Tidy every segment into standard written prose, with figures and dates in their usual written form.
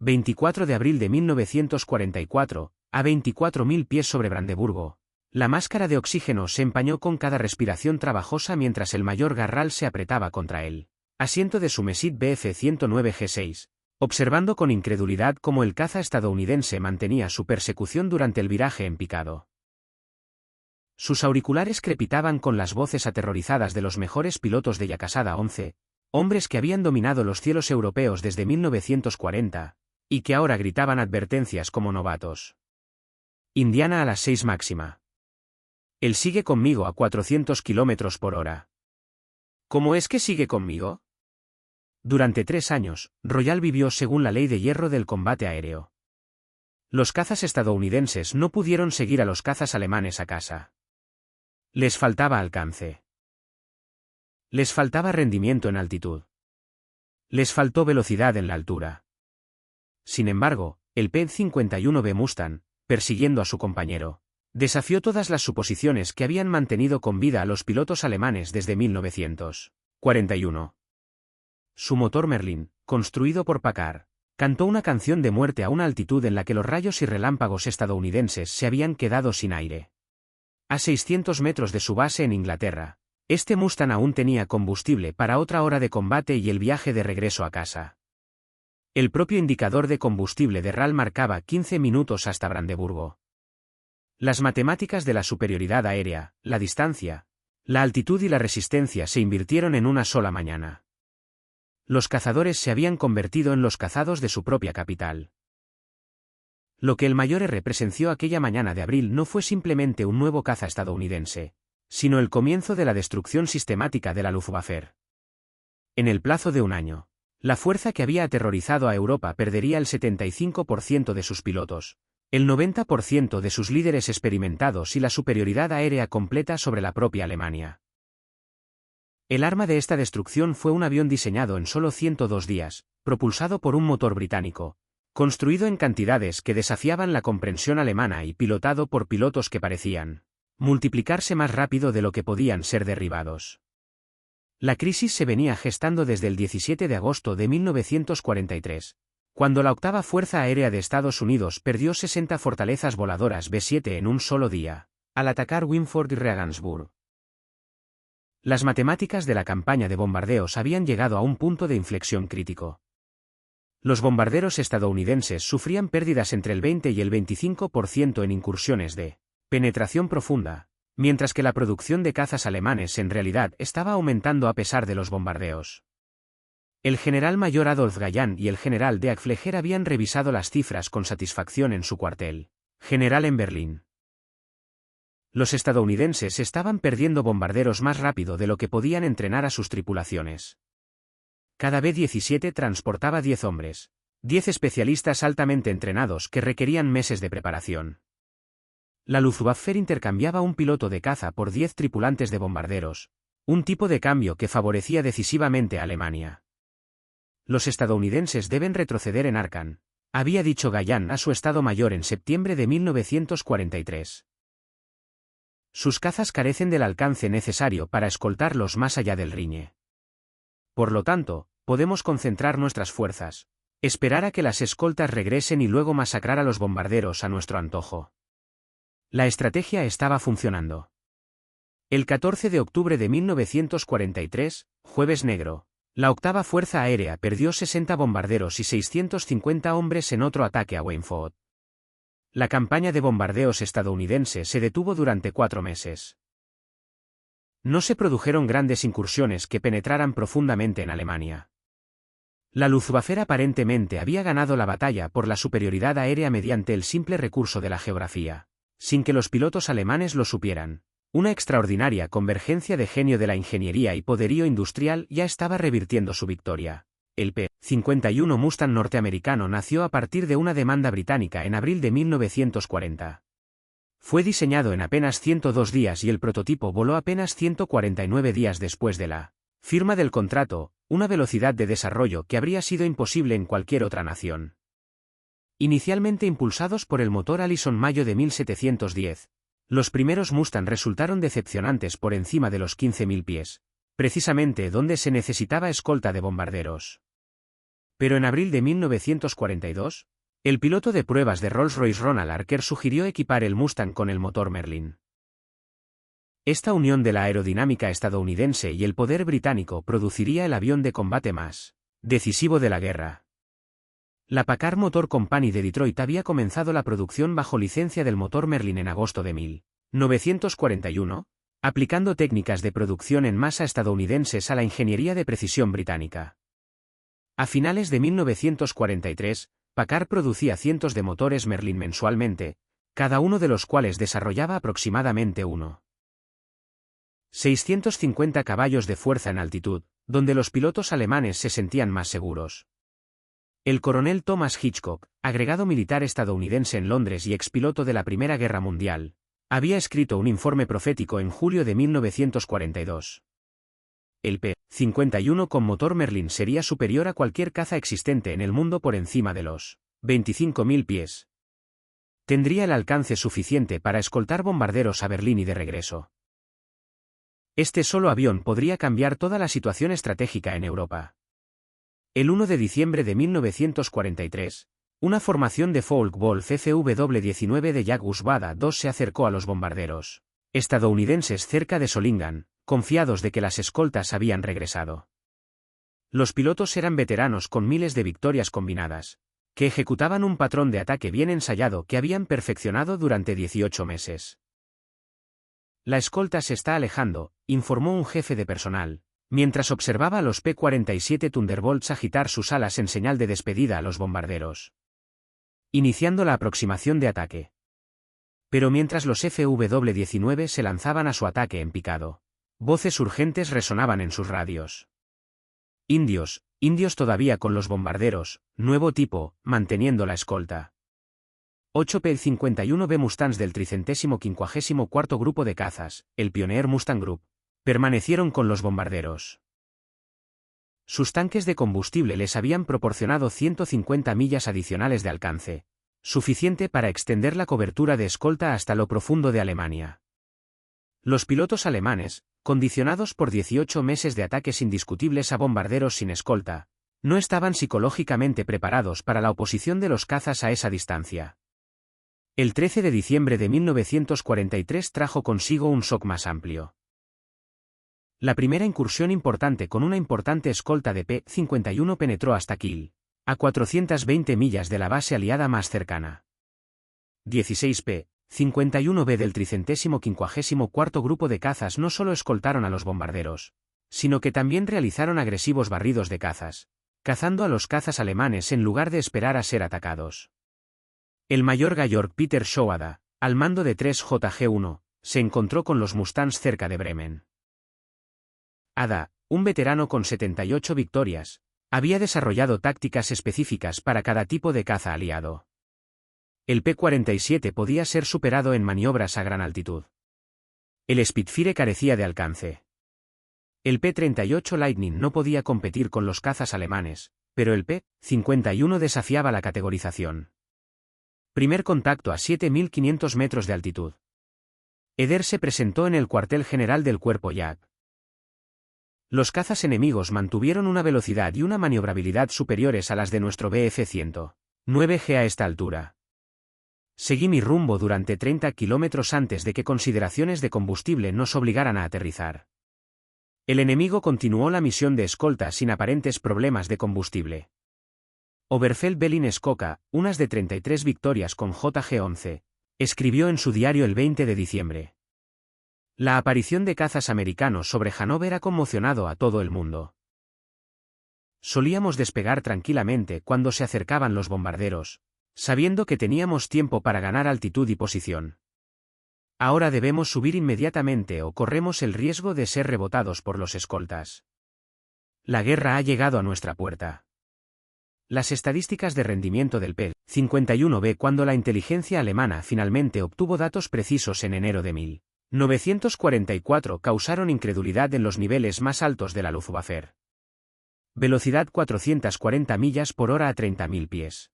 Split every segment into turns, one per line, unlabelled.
24 de abril de 1944, a 24.000 pies sobre Brandeburgo. La máscara de oxígeno se empañó con cada respiración trabajosa mientras el mayor Garral se apretaba contra él. Asiento de su Messit Bf-109 G6, observando con incredulidad cómo el caza estadounidense mantenía su persecución durante el viraje en picado. Sus auriculares crepitaban con las voces aterrorizadas de los mejores pilotos de Yakasada 11, hombres que habían dominado los cielos europeos desde 1940, y que ahora gritaban advertencias como novatos. Indiana a las 6 máxima. Él sigue conmigo a 400 km por hora. ¿Cómo es que sigue conmigo? Durante 3 años, Royal vivió según la ley de hierro del combate aéreo. Los cazas estadounidenses no pudieron seguir a los cazas alemanes a casa. Les faltaba alcance. Les faltaba rendimiento en altitud. Les faltó velocidad en la altura. Sin embargo, el P-51B Mustang, persiguiendo a su compañero, desafió todas las suposiciones que habían mantenido con vida a los pilotos alemanes desde 1941. Su motor Merlin, construido por Packard, cantó una canción de muerte a una altitud en la que los rayos y relámpagos estadounidenses se habían quedado sin aire. A 600 metros de su base en Inglaterra, este Mustang aún tenía combustible para otra hora de combate y el viaje de regreso a casa. El propio indicador de combustible de RAL marcaba 15 minutos hasta Brandeburgo. Las matemáticas de la superioridad aérea, la distancia, la altitud y la resistencia se invirtieron en una sola mañana. Los cazadores se habían convertido en los cazados de su propia capital. Lo que el mayor R presenció aquella mañana de abril no fue simplemente un nuevo caza estadounidense, sino el comienzo de la destrucción sistemática de la Luftwaffe. En el plazo de un año, la fuerza que había aterrorizado a Europa perdería el 75% de sus pilotos, el 90% de sus líderes experimentados y la superioridad aérea completa sobre la propia Alemania. El arma de esta destrucción fue un avión diseñado en solo 102 días, propulsado por un motor británico, construido en cantidades que desafiaban la comprensión alemana y pilotado por pilotos que parecían multiplicarse más rápido de lo que podían ser derribados. La crisis se venía gestando desde el 17 de agosto de 1943, cuando la octava Fuerza Aérea de Estados Unidos perdió 60 fortalezas voladoras B-7 en un solo día, al atacar Windford y Regensburg. Las matemáticas de la campaña de bombardeos habían llegado a un punto de inflexión crítico. Los bombarderos estadounidenses sufrían pérdidas entre el 20 y el 25% en incursiones de penetración profunda, mientras que la producción de cazas alemanes en realidad estaba aumentando a pesar de los bombardeos. El general mayor Adolf Galland y el general Deak Fleger habían revisado las cifras con satisfacción en su cuartel general en Berlín. Los estadounidenses estaban perdiendo bombarderos más rápido de lo que podían entrenar a sus tripulaciones. Cada B-17 transportaba 10 hombres, 10 especialistas altamente entrenados que requerían meses de preparación. La Luftwaffe intercambiaba un piloto de caza por 10 tripulantes de bombarderos, un tipo de cambio que favorecía decisivamente a Alemania. Los estadounidenses deben retroceder en Arkan, había dicho Galland a su Estado Mayor en septiembre de 1943. Sus cazas carecen del alcance necesario para escoltarlos más allá del Riñe. Por lo tanto, podemos concentrar nuestras fuerzas, esperar a que las escoltas regresen y luego masacrar a los bombarderos a nuestro antojo. La estrategia estaba funcionando. El 14 de octubre de 1943, Jueves Negro, la octava Fuerza Aérea perdió 60 bombarderos y 650 hombres en otro ataque a Windford. La campaña de bombardeos estadounidense se detuvo durante 4 meses. No se produjeron grandes incursiones que penetraran profundamente en Alemania. La Luftwaffe aparentemente había ganado la batalla por la superioridad aérea mediante el simple recurso de la geografía, sin que los pilotos alemanes lo supieran. Una extraordinaria convergencia de genio de la ingeniería y poderío industrial ya estaba revirtiendo su victoria. El P-51 Mustang norteamericano nació a partir de una demanda británica en abril de 1940. Fue diseñado en apenas 102 días y el prototipo voló apenas 149 días después de la firma del contrato, una velocidad de desarrollo que habría sido imposible en cualquier otra nación. Inicialmente impulsados por el motor Allison Mayo de 1710, los primeros Mustang resultaron decepcionantes por encima de los 15.000 pies, precisamente donde se necesitaba escolta de bombarderos. Pero en abril de 1942, el piloto de pruebas de Rolls-Royce Ronald Archer sugirió equipar el Mustang con el motor Merlin. Esta unión de la aerodinámica estadounidense y el poder británico produciría el avión de combate más decisivo de la guerra. La Packard Motor Company de Detroit había comenzado la producción bajo licencia del motor Merlin en agosto de 1941, aplicando técnicas de producción en masa estadounidenses a la ingeniería de precisión británica. A finales de 1943, Packard producía cientos de motores Merlin mensualmente, cada uno de los cuales desarrollaba aproximadamente 650 caballos de fuerza en altitud, donde los pilotos alemanes se sentían más seguros. El coronel Thomas Hitchcock, agregado militar estadounidense en Londres y expiloto de la Primera Guerra Mundial, había escrito un informe profético en julio de 1942. El P-51 con motor Merlin sería superior a cualquier caza existente en el mundo por encima de los 25.000 pies. Tendría el alcance suficiente para escoltar bombarderos a Berlín y de regreso. Este solo avión podría cambiar toda la situación estratégica en Europa. El 1 de diciembre de 1943, una formación de Focke-Wulf FW-19 de Jagdgeschwader 2 se acercó a los bombarderos estadounidenses cerca de Solingen, confiados de que las escoltas habían regresado. Los pilotos eran veteranos con miles de victorias combinadas, que ejecutaban un patrón de ataque bien ensayado que habían perfeccionado durante 18 meses. La escolta se está alejando, informó un jefe de personal, mientras observaba a los P-47 Thunderbolts agitar sus alas en señal de despedida a los bombarderos, iniciando la aproximación de ataque. Pero mientras los FW-19 se lanzaban a su ataque en picado, voces urgentes resonaban en sus radios. Indios todavía con los bombarderos, nuevo tipo, manteniendo la escolta. 8 P-51B Mustangs del 354º Grupo de Cazas, el Pioneer Mustang Group, permanecieron con los bombarderos. Sus tanques de combustible les habían proporcionado 150 millas adicionales de alcance, suficiente para extender la cobertura de escolta hasta lo profundo de Alemania. Los pilotos alemanes, condicionados por 18 meses de ataques indiscutibles a bombarderos sin escolta, no estaban psicológicamente preparados para la oposición de los cazas a esa distancia. El 13 de diciembre de 1943 trajo consigo un shock más amplio. La primera incursión importante con una importante escolta de P-51 penetró hasta Kiel, a 420 millas de la base aliada más cercana. 16 P-51B del 354º Grupo de Cazas no solo escoltaron a los bombarderos, sino que también realizaron agresivos barridos de cazas, cazando a los cazas alemanes en lugar de esperar a ser atacados. El mayor Georg Peter Schauder, al mando de 3 JG-1, se encontró con los Mustangs cerca de Bremen. Ada, un veterano con 78 victorias, había desarrollado tácticas específicas para cada tipo de caza aliado. El P-47 podía ser superado en maniobras a gran altitud. El Spitfire carecía de alcance. El P-38 Lightning no podía competir con los cazas alemanes, pero el P-51 desafiaba la categorización. Primer contacto a 7.500 metros de altitud. Eder se presentó en el cuartel general del cuerpo Jack. Los cazas enemigos mantuvieron una velocidad y una maniobrabilidad superiores a las de nuestro Bf-109G a esta altura. Seguí mi rumbo durante 30 kilómetros antes de que consideraciones de combustible nos obligaran a aterrizar. El enemigo continuó la misión de escolta sin aparentes problemas de combustible. Oberfeld-Belin Skoka, unas de 33 victorias con JG-11, escribió en su diario el 20 de diciembre. La aparición de cazas americanos sobre Hannover ha conmocionado a todo el mundo. Solíamos despegar tranquilamente cuando se acercaban los bombarderos, sabiendo que teníamos tiempo para ganar altitud y posición. Ahora debemos subir inmediatamente o corremos el riesgo de ser rebotados por los escoltas. La guerra ha llegado a nuestra puerta. Las estadísticas de rendimiento del P-51B cuando la inteligencia alemana finalmente obtuvo datos precisos en enero de 1944 causaron incredulidad en los niveles más altos de la Luftwaffe. Velocidad 440 millas por hora a 30.000 pies.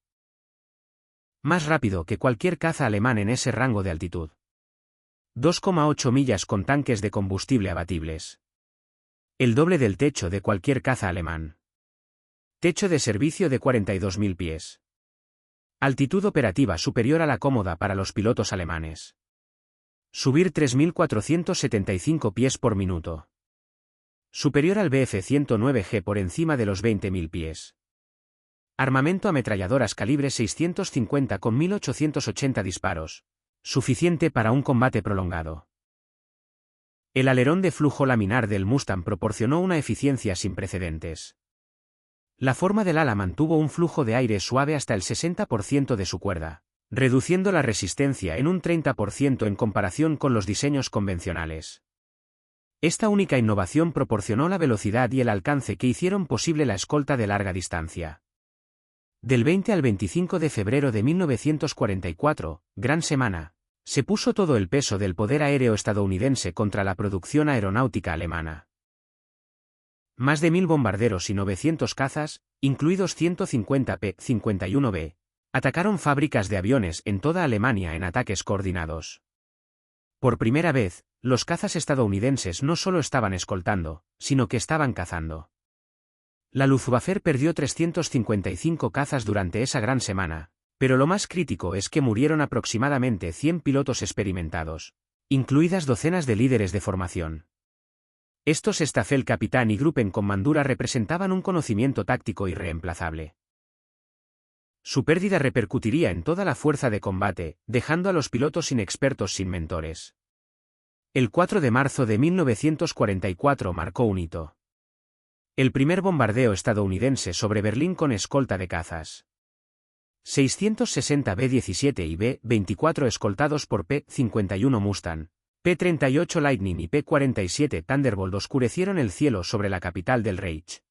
Más rápido que cualquier caza alemán en ese rango de altitud. 2,8 millas con tanques de combustible abatibles. El doble del techo de cualquier caza alemán. Techo de servicio de 42.000 pies. Altitud operativa superior a la cómoda para los pilotos alemanes. Subir 3.475 pies por minuto. Superior al Bf-109G por encima de los 20.000 pies. Armamento ametralladoras calibre 650 con 1.880 disparos. Suficiente para un combate prolongado. El alerón de flujo laminar del Mustang proporcionó una eficiencia sin precedentes. La forma del ala mantuvo un flujo de aire suave hasta el 60% de su cuerda, reduciendo la resistencia en un 30% en comparación con los diseños convencionales. Esta única innovación proporcionó la velocidad y el alcance que hicieron posible la escolta de larga distancia. Del 20 al 25 de febrero de 1944, gran semana, se puso todo el peso del poder aéreo estadounidense contra la producción aeronáutica alemana. Más de 1.000 bombarderos y 900 cazas, incluidos 150 P-51B, atacaron fábricas de aviones en toda Alemania en ataques coordinados. Por primera vez, los cazas estadounidenses no solo estaban escoltando, sino que estaban cazando. La Luftwaffe perdió 355 cazas durante esa gran semana, pero lo más crítico es que murieron aproximadamente 100 pilotos experimentados, incluidas docenas de líderes de formación. Estos Staffelkapitän y Gruppenkommandura representaban un conocimiento táctico irreemplazable. Su pérdida repercutiría en toda la fuerza de combate, dejando a los pilotos inexpertos sin mentores. El 4 de marzo de 1944 marcó un hito. El primer bombardeo estadounidense sobre Berlín con escolta de cazas. 660 B-17 y B-24 escoltados por P-51 Mustang, P-38 Lightning y P-47 Thunderbolt oscurecieron el cielo sobre la capital del Reich.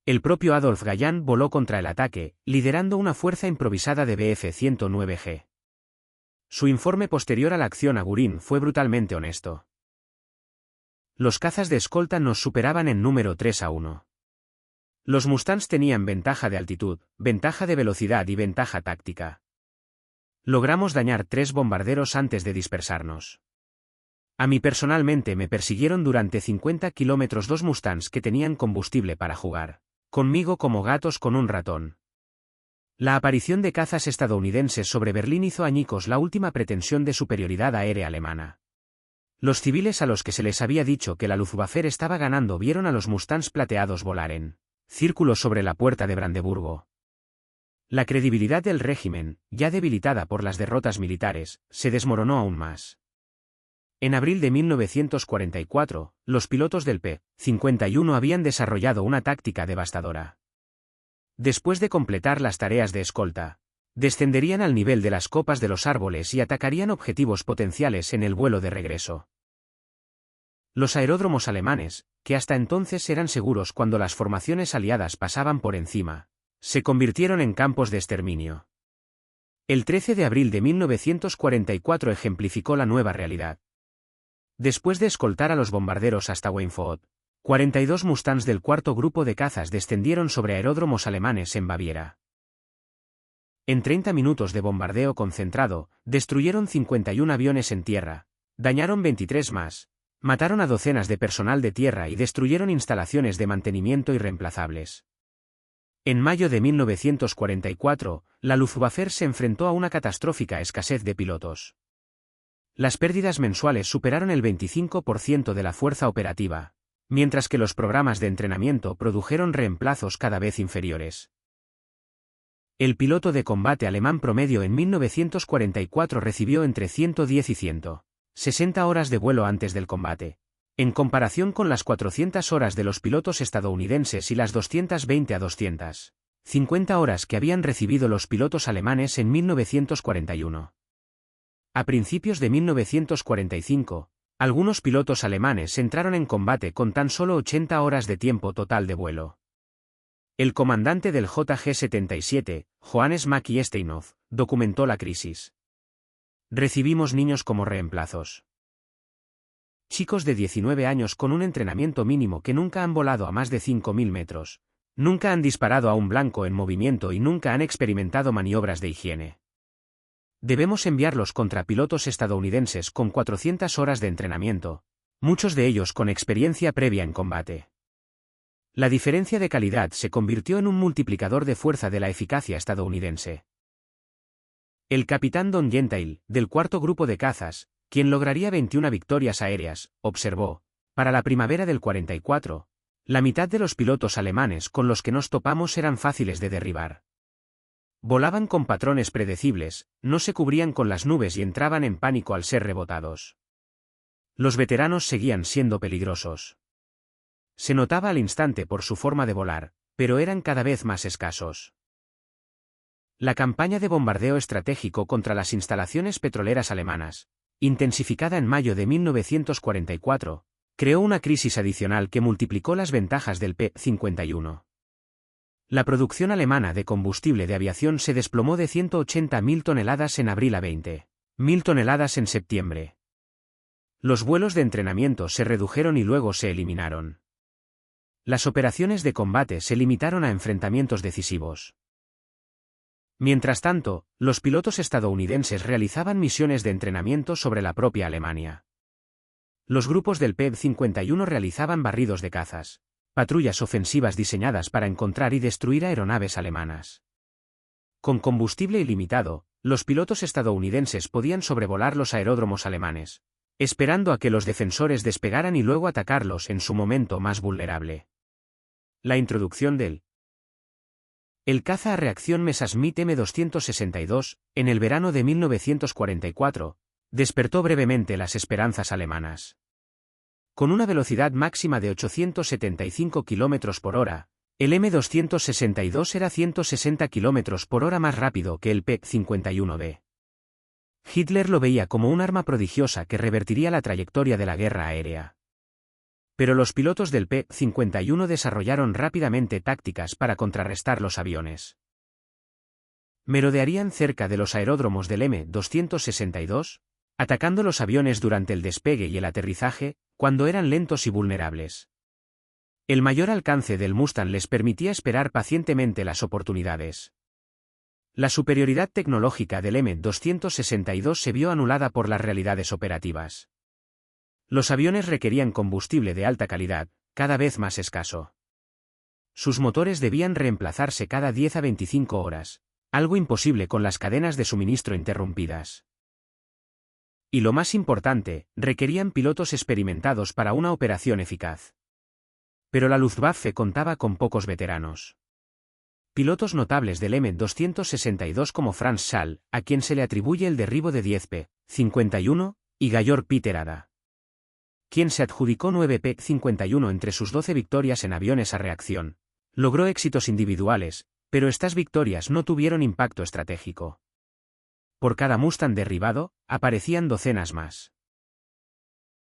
El propio Adolf Galland voló contra el ataque, liderando una fuerza improvisada de Bf-109G. Su informe posterior a la acción a Gurin fue brutalmente honesto. Los cazas de escolta nos superaban en número 3-1. Los Mustangs tenían ventaja de altitud, ventaja de velocidad y ventaja táctica. Logramos dañar 3 bombarderos antes de dispersarnos. A mí personalmente me persiguieron durante 50 kilómetros 2 Mustangs que tenían combustible para jugar conmigo como gatos con un ratón. La aparición de cazas estadounidenses sobre Berlín hizo añicos la última pretensión de superioridad aérea alemana. Los civiles a los que se les había dicho que la Luftwaffe estaba ganando vieron a los Mustangs plateados volar en círculos sobre la puerta de Brandeburgo. La credibilidad del régimen, ya debilitada por las derrotas militares, se desmoronó aún más. En abril de 1944, los pilotos del P-51 habían desarrollado una táctica devastadora. Después de completar las tareas de escolta, descenderían al nivel de las copas de los árboles y atacarían objetivos potenciales en el vuelo de regreso. Los aeródromos alemanes, que hasta entonces eran seguros cuando las formaciones aliadas pasaban por encima, se convirtieron en campos de exterminio. El 13 de abril de 1944 ejemplificó la nueva realidad. Después de escoltar a los bombarderos hasta Weinfurt, 42 Mustangs del cuarto grupo de cazas descendieron sobre aeródromos alemanes en Baviera. En 30 minutos de bombardeo concentrado, destruyeron 51 aviones en tierra, dañaron 23 más, mataron a docenas de personal de tierra y destruyeron instalaciones de mantenimiento irreemplazables. En mayo de 1944, la Luftwaffe se enfrentó a una catastrófica escasez de pilotos. Las pérdidas mensuales superaron el 25% de la fuerza operativa, mientras que los programas de entrenamiento produjeron reemplazos cada vez inferiores. El piloto de combate alemán promedio en 1944 recibió entre 110 y 160 horas de vuelo antes del combate, en comparación con las 400 horas de los pilotos estadounidenses y las 220 a 250 horas que habían recibido los pilotos alemanes en 1941. A principios de 1945, algunos pilotos alemanes entraron en combate con tan solo 80 horas de tiempo total de vuelo. El comandante del JG-77, Johannes Mackie Steinhoff, documentó la crisis. Recibimos niños como reemplazos. Chicos de 19 años con un entrenamiento mínimo que nunca han volado a más de 5.000 metros, nunca han disparado a un blanco en movimiento y nunca han experimentado maniobras de higiene. Debemos enviarlos contra pilotos estadounidenses con 400 horas de entrenamiento, muchos de ellos con experiencia previa en combate. La diferencia de calidad se convirtió en un multiplicador de fuerza de la eficacia estadounidense. El capitán Don Gentile, del cuarto grupo de cazas, quien lograría 21 victorias aéreas, observó: para la primavera del 44, la mitad de los pilotos alemanes con los que nos topamos eran fáciles de derribar. Volaban con patrones predecibles, no se cubrían con las nubes y entraban en pánico al ser rebotados. Los veteranos seguían siendo peligrosos. Se notaba al instante por su forma de volar, pero eran cada vez más escasos. La campaña de bombardeo estratégico contra las instalaciones petroleras alemanas, intensificada en mayo de 1944, creó una crisis adicional que multiplicó las ventajas del P-51. La producción alemana de combustible de aviación se desplomó de 180.000 toneladas en abril a 20.000 toneladas en septiembre. Los vuelos de entrenamiento se redujeron y luego se eliminaron. Las operaciones de combate se limitaron a enfrentamientos decisivos. Mientras tanto, los pilotos estadounidenses realizaban misiones de entrenamiento sobre la propia Alemania. Los grupos del P-51 realizaban barridos de cazas, patrullas ofensivas diseñadas para encontrar y destruir aeronaves alemanas. Con combustible ilimitado, los pilotos estadounidenses podían sobrevolar los aeródromos alemanes, esperando a que los defensores despegaran y luego atacarlos en su momento más vulnerable. La introducción del caza a reacción Messerschmitt M262, en el verano de 1944, despertó brevemente las esperanzas alemanas. Con una velocidad máxima de 875 km por hora, el M262 era 160 km por hora más rápido que el P-51B. Hitler lo veía como un arma prodigiosa que revertiría la trayectoria de la guerra aérea. Pero los pilotos del P-51 desarrollaron rápidamente tácticas para contrarrestar los aviones. Merodearían cerca de los aeródromos del M262, atacando los aviones durante el despegue y el aterrizaje, cuando eran lentos y vulnerables. El mayor alcance del Mustang les permitía esperar pacientemente las oportunidades. La superioridad tecnológica del M262 se vio anulada por las realidades operativas. Los aviones requerían combustible de alta calidad, cada vez más escaso. Sus motores debían reemplazarse cada 10 a 25 horas, algo imposible con las cadenas de suministro interrumpidas. Y lo más importante, requerían pilotos experimentados para una operación eficaz. Pero la Luftwaffe contaba con pocos veteranos. Pilotos notables del M262 como Franz Schall, a quien se le atribuye el derribo de 10 P-51, y Georg Peter Ada, quien se adjudicó 9 P-51 entre sus 12 victorias en aviones a reacción, logró éxitos individuales, pero estas victorias no tuvieron impacto estratégico. Por cada Mustang derribado, aparecían docenas más.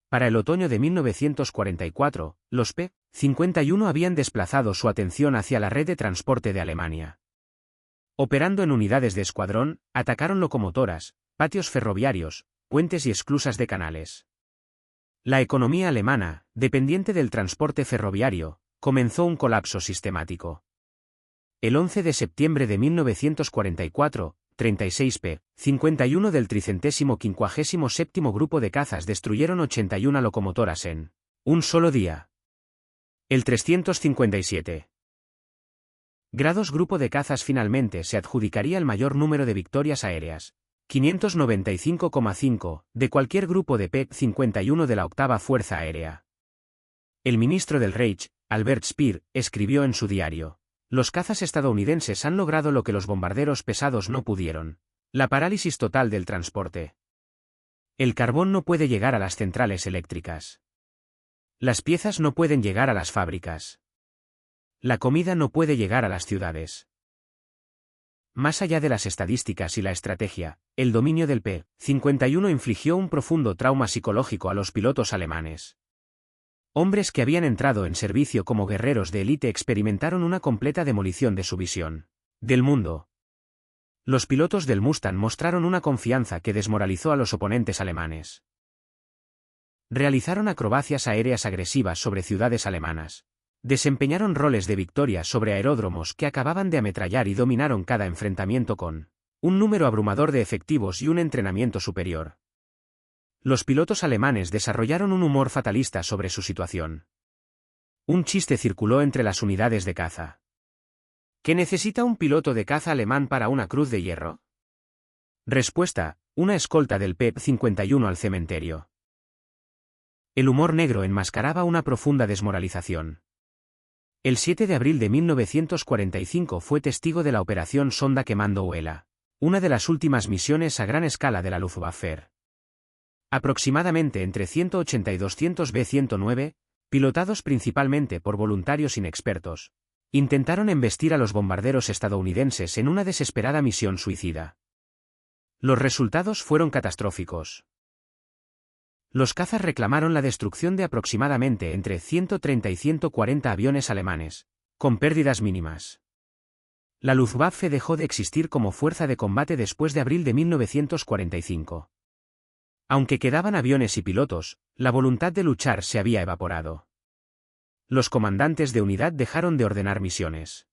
Para el otoño de 1944, los P-51 habían desplazado su atención hacia la red de transporte de Alemania. Operando en unidades de escuadrón, atacaron locomotoras, patios ferroviarios, puentes y esclusas de canales. La economía alemana, dependiente del transporte ferroviario, comenzó un colapso sistemático. El 11 de septiembre de 1944, 36 P-51 del 357º Grupo de Cazas destruyeron 81 locomotoras en un solo día. El 357 grados Grupo de Cazas finalmente se adjudicaría el mayor número de victorias aéreas, 595,5, de cualquier grupo de P-51 de la octava Fuerza Aérea. El ministro del Reich, Albert Speer, escribió en su diario: los cazas estadounidenses han logrado lo que los bombarderos pesados no pudieron: la parálisis total del transporte. El carbón no puede llegar a las centrales eléctricas. Las piezas no pueden llegar a las fábricas. La comida no puede llegar a las ciudades. Más allá de las estadísticas y la estrategia, el dominio del P-51 infligió un profundo trauma psicológico a los pilotos alemanes. Hombres que habían entrado en servicio como guerreros de élite experimentaron una completa demolición de su visión del mundo. Los pilotos del Mustang mostraron una confianza que desmoralizó a los oponentes alemanes. Realizaron acrobacias aéreas agresivas sobre ciudades alemanas. Desempeñaron roles de victoria sobre aeródromos que acababan de ametrallar y dominaron cada enfrentamiento con un número abrumador de efectivos y un entrenamiento superior. Los pilotos alemanes desarrollaron un humor fatalista sobre su situación. Un chiste circuló entre las unidades de caza. ¿Qué necesita un piloto de caza alemán para una cruz de hierro? Respuesta: una escolta del P-51 al cementerio. El humor negro enmascaraba una profunda desmoralización. El 7 de abril de 1945 fue testigo de la operación Sonda quemando Uela, una de las últimas misiones a gran escala de la Luftwaffe. Aproximadamente entre 180 y 200 B-109, pilotados principalmente por voluntarios inexpertos, intentaron embestir a los bombarderos estadounidenses en una desesperada misión suicida. Los resultados fueron catastróficos. Los cazas reclamaron la destrucción de aproximadamente entre 130 y 140 aviones alemanes, con pérdidas mínimas. La Luftwaffe dejó de existir como fuerza de combate después de abril de 1945. Aunque quedaban aviones y pilotos, la voluntad de luchar se había evaporado. Los comandantes de unidad dejaron de ordenar misiones.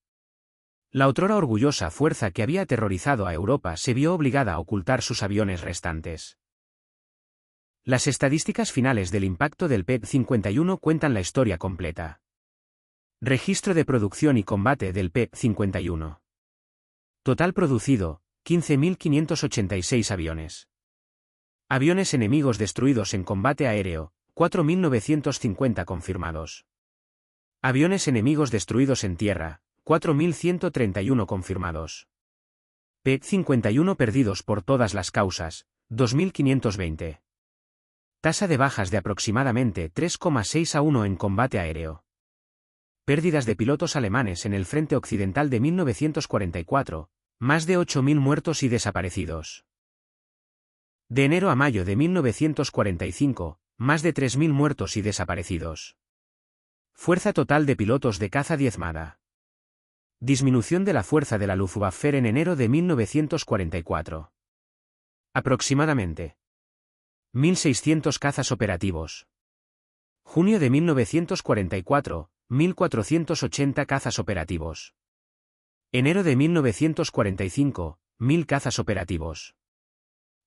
La otrora orgullosa fuerza que había aterrorizado a Europa se vio obligada a ocultar sus aviones restantes. Las estadísticas finales del impacto del P-51 cuentan la historia completa. Registro de producción y combate del P-51. Total producido: 15.586 aviones. Aviones enemigos destruidos en combate aéreo: 4.950 confirmados. Aviones enemigos destruidos en tierra: 4.131 confirmados. P-51 perdidos por todas las causas: 2.520. Tasa de bajas de aproximadamente 3,6 a 1 en combate aéreo. Pérdidas de pilotos alemanes en el frente occidental de 1944, más de 8.000 muertos y desaparecidos. De enero a mayo de 1945, más de 3.000 muertos y desaparecidos. Fuerza total de pilotos de caza diezmada. Disminución de la fuerza de la Luftwaffe en enero de 1944. Aproximadamente 1.600 cazas operativos. Junio de 1944, 1.480 cazas operativos. Enero de 1945, 1.000 cazas operativos.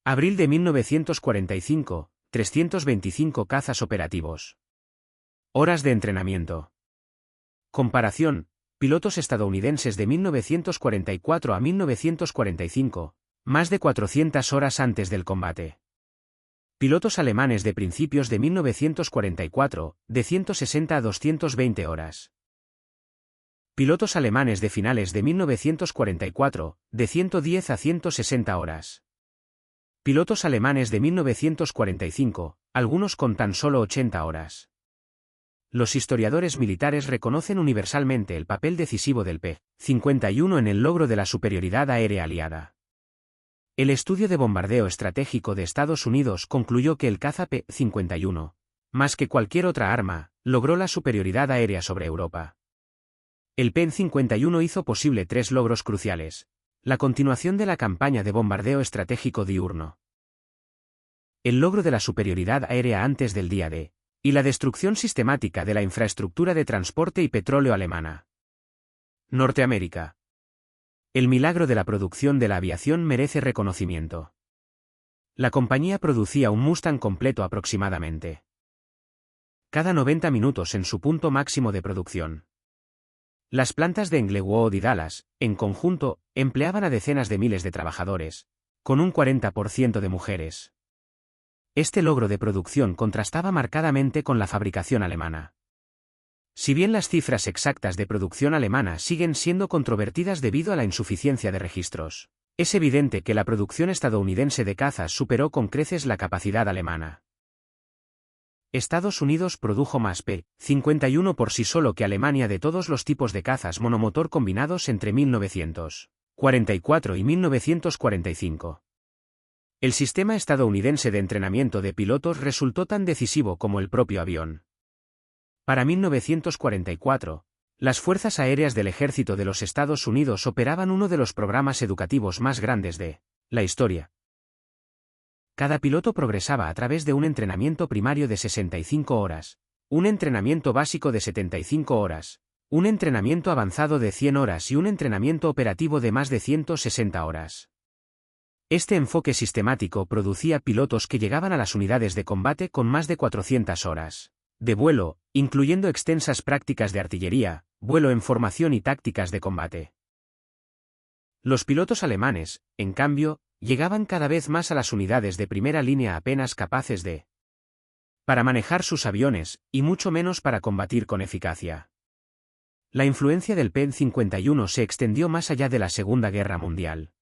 Abril de 1945, 325 cazas operativos. Horas de entrenamiento. Comparación: pilotos estadounidenses de 1944 a 1945, más de 400 horas antes del combate. Pilotos alemanes de principios de 1944, de 160 a 220 horas. Pilotos alemanes de finales de 1944, de 110 a 160 horas. Pilotos alemanes de 1945, algunos con tan solo 80 horas. Los historiadores militares reconocen universalmente el papel decisivo del P-51 en el logro de la superioridad aérea aliada. El estudio de bombardeo estratégico de Estados Unidos concluyó que el caza P-51, más que cualquier otra arma, logró la superioridad aérea sobre Europa. El P-51 hizo posible tres logros cruciales: la continuación de la campaña de bombardeo estratégico diurno, el logro de la superioridad aérea antes del día D, y la destrucción sistemática de la infraestructura de transporte y petróleo alemana. Norteamérica. El milagro de la producción de la aviación merece reconocimiento. La compañía producía un Mustang completo aproximadamente cada 90 minutos en su punto máximo de producción. Las plantas de Englewood y Dallas, en conjunto, empleaban a decenas de miles de trabajadores, con un 40% de mujeres. Este logro de producción contrastaba marcadamente con la fabricación alemana. Si bien las cifras exactas de producción alemana siguen siendo controvertidas debido a la insuficiencia de registros, es evidente que la producción estadounidense de cazas superó con creces la capacidad alemana. Estados Unidos produjo más P-51 por sí solo que Alemania de todos los tipos de cazas monomotor combinados entre 1944 y 1945. El sistema estadounidense de entrenamiento de pilotos resultó tan decisivo como el propio avión. Para 1944, las Fuerzas Aéreas del Ejército de los Estados Unidos operaban uno de los programas educativos más grandes de la historia. Cada piloto progresaba a través de un entrenamiento primario de 65 horas, un entrenamiento básico de 75 horas, un entrenamiento avanzado de 100 horas y un entrenamiento operativo de más de 160 horas. Este enfoque sistemático producía pilotos que llegaban a las unidades de combate con más de 400 horas. de vuelo, incluyendo extensas prácticas de artillería, vuelo en formación y tácticas de combate. Los pilotos alemanes, en cambio, llegaban cada vez más a las unidades de primera línea apenas capaces para manejar sus aviones, y mucho menos para combatir con eficacia. La influencia del P-51 se extendió más allá de la Segunda Guerra Mundial.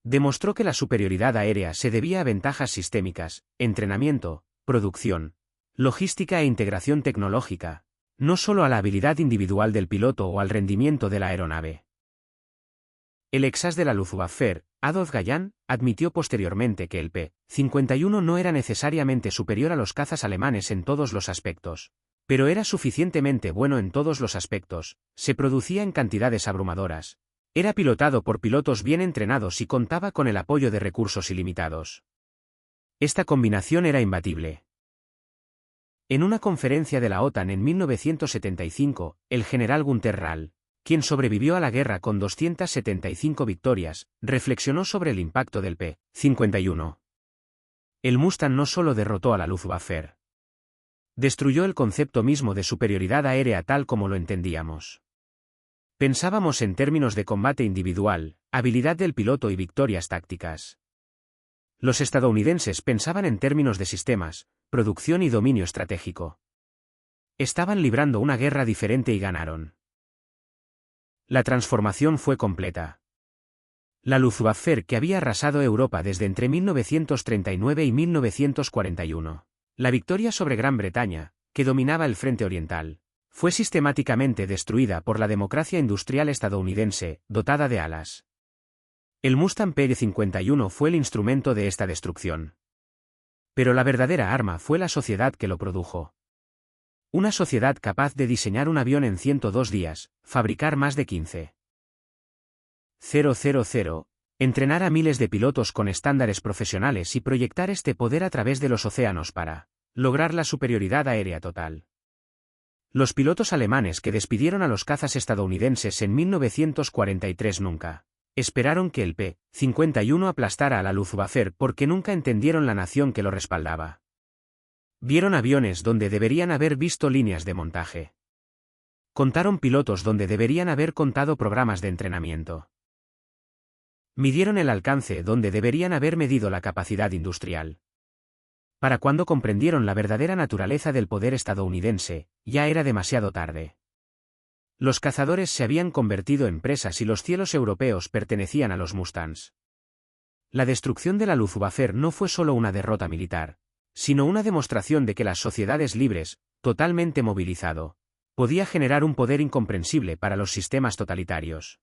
Demostró que la superioridad aérea se debía a ventajas sistémicas, entrenamiento, producción, logística e integración tecnológica, no solo a la habilidad individual del piloto o al rendimiento de la aeronave. El ex-as de la Luftwaffe, Adolf Galland, admitió posteriormente que el P-51 no era necesariamente superior a los cazas alemanes en todos los aspectos, pero era suficientemente bueno en todos los aspectos, se producía en cantidades abrumadoras, era pilotado por pilotos bien entrenados y contaba con el apoyo de recursos ilimitados. Esta combinación era imbatible. En una conferencia de la OTAN en 1975, el general Günter Rall, quien sobrevivió a la guerra con 275 victorias, reflexionó sobre el impacto del P-51. El Mustang no solo derrotó a la Luftwaffe, destruyó el concepto mismo de superioridad aérea tal como lo entendíamos. Pensábamos en términos de combate individual, habilidad del piloto y victorias tácticas. Los estadounidenses pensaban en términos de sistemas, producción y dominio estratégico. Estaban librando una guerra diferente y ganaron. La transformación fue completa. La Luftwaffe, que había arrasado Europa desde entre 1939 y 1941. La victoria sobre Gran Bretaña, que dominaba el frente oriental, fue sistemáticamente destruida por la democracia industrial estadounidense, dotada de alas. El Mustang P-51 fue el instrumento de esta destrucción. Pero la verdadera arma fue la sociedad que lo produjo. Una sociedad capaz de diseñar un avión en 102 días, fabricar más de 15,000, entrenar a miles de pilotos con estándares profesionales y proyectar este poder a través de los océanos para lograr la superioridad aérea total. Los pilotos alemanes que despidieron a los cazas estadounidenses en 1943 nunca esperaron que el P-51 aplastara a la Luftwaffe porque nunca entendieron la nación que lo respaldaba. Vieron aviones donde deberían haber visto líneas de montaje. Contaron pilotos donde deberían haber contado programas de entrenamiento. Midieron el alcance donde deberían haber medido la capacidad industrial. Para cuando comprendieron la verdadera naturaleza del poder estadounidense, ya era demasiado tarde. Los cazadores se habían convertido en presas y los cielos europeos pertenecían a los Mustangs. La destrucción de la Luftwaffe no fue solo una derrota militar, sino una demostración de que las sociedades libres, totalmente movilizado, podía generar un poder incomprensible para los sistemas totalitarios.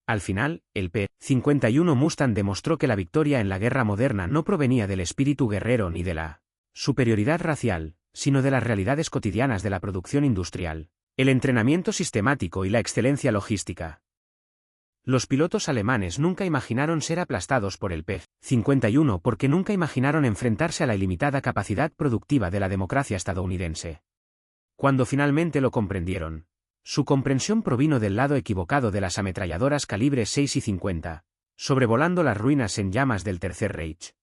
Al final, el P-51 Mustang demostró que la victoria en la guerra moderna no provenía del espíritu guerrero ni de la superioridad racial, sino de las realidades cotidianas de la producción industrial, el entrenamiento sistemático y la excelencia logística. Los pilotos alemanes nunca imaginaron ser aplastados por el P-51 porque nunca imaginaron enfrentarse a la ilimitada capacidad productiva de la democracia estadounidense. Cuando finalmente lo comprendieron, su comprensión provino del lado equivocado de las ametralladoras calibre 6 y 50, sobrevolando las ruinas en llamas del Tercer Reich.